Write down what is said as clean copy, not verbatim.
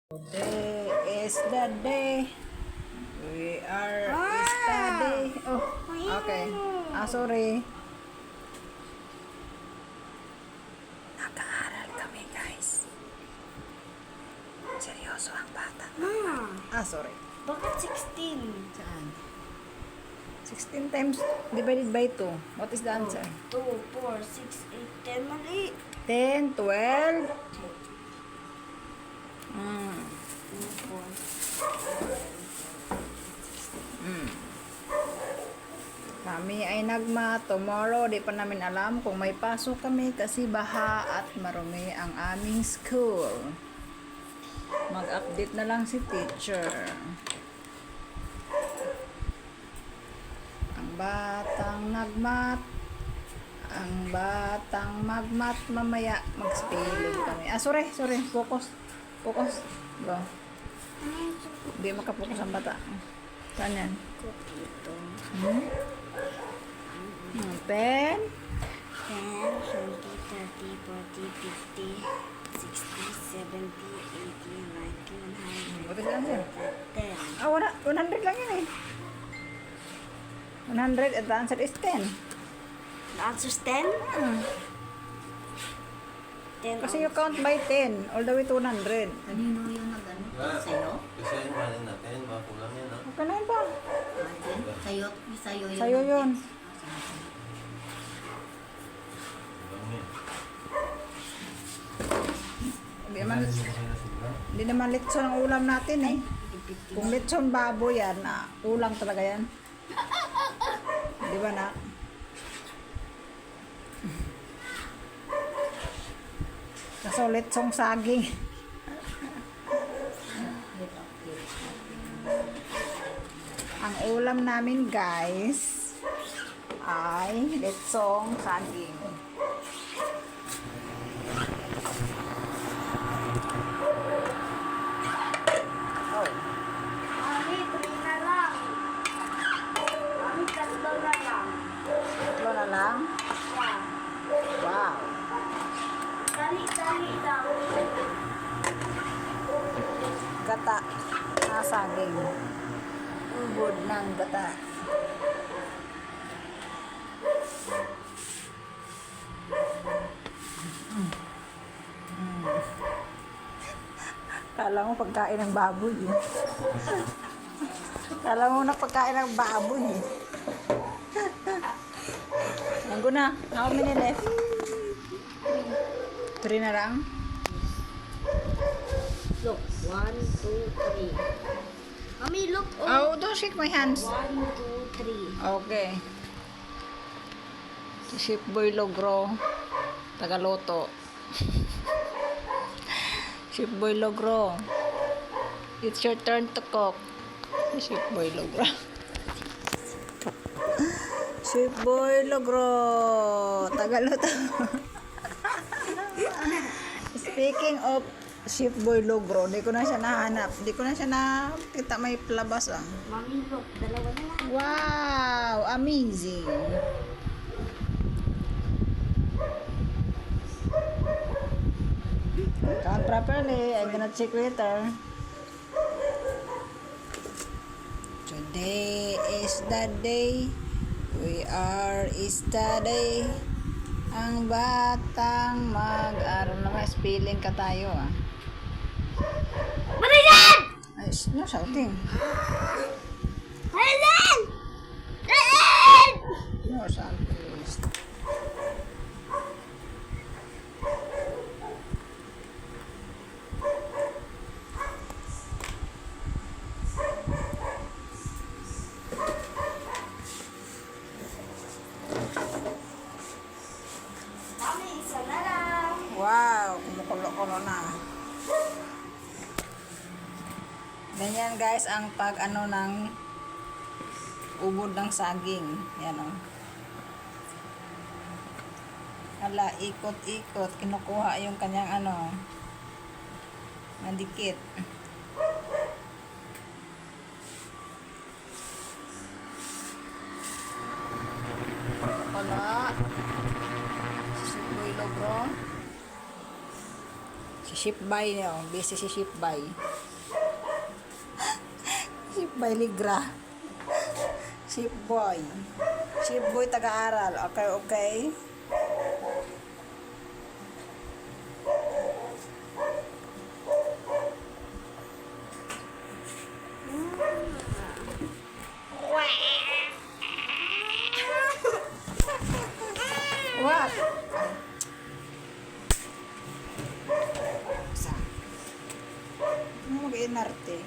Today is the day. We are study. Oh, okay. Sorry. Nag-aaral kami, guys. Seryoso ang bata. Mama, Sorry. bakit 16? Saan? 16 times divided by 2. What is the answer? 2, 4, 6, 8, 10, mali. 10, 12. 2, 4. Kami ay nagma tomorrow. Di pa namin alam kung may pasok kami kasi baha at marumi ang aming school. Mag-update na lang si teacher. Ang batang nagmat. Ang batang magmat. Mamaya mag-spelling kami. Sorry. Focus. Go. Hindi makapokus ang bata. Saan yan? Ito. 10. 10, 20, 30, 40, 50, 60, 70, 80, 90, 100. What is the answer? 10. 100 lang yun eh. 100 and the answer is 10. The answer is 10? 10 Kasi you count by 10 all the way to 100. Kanino yung nag-ano? Sa'yo? Kasi yung kanin natin, baka kulang yan, ha? Okay na yun ba? Martin? Sa'yo yun. Sa'yo yun. Kulang yan. Hindi naman litson ang ulam natin eh. Kung litson baboy yan, ulang talaga yan. Di ba na? Kaso litsong saging. Ang ulam namin guys ay litsong saging. Oh. Mami, 3 na lang. Mami, 3 na lang. Tatlo na lang. Yeah. Wow. Dali lang. Gata na saging. Ubod ng gata. Kala mo pagkain ng baboy eh. Kala mo na pagkain ng baboy eh. Nanggo na. How many left? 3 na lang? Look, 1, 2, 3. Mami, look. Oh, don't shake my hands. 1, 2, 3. Okay. Si Chef Boy Logro, Tagaloto. Chef Boy Logro, it's your turn to cook. Chef Boy Logro. Chef Boy Logro, Tagaloto. Speaking of Chef Boy Logro, di ko na siya nahanap. Di ko na siya nakita may palabas ah. Mami, look. 2 na lang. Wow, amazing. Count properly. I'm gonna check later. Today is the day we are study. Ang batang mag-aral na spelling ka tayo ah. Marilan! Ay, no shouting. Marilan! Marilan! No shouting. Mami, 1 na lang. Wow, kumukulo-kulo na. Ganyan guys ang pag ano ng ubod ng saging. Yan o. Hala, ikot-ikot. Kinukuha yung kanyang ano. Nadikit. Wala. Si Boy Logro. Si Shipbay niyo. Busy si Shipbay. Shipbay Ligra. Shipboy. Shipboy taga-aral. Okay, okay. What? Sa. Ano mag-inarte?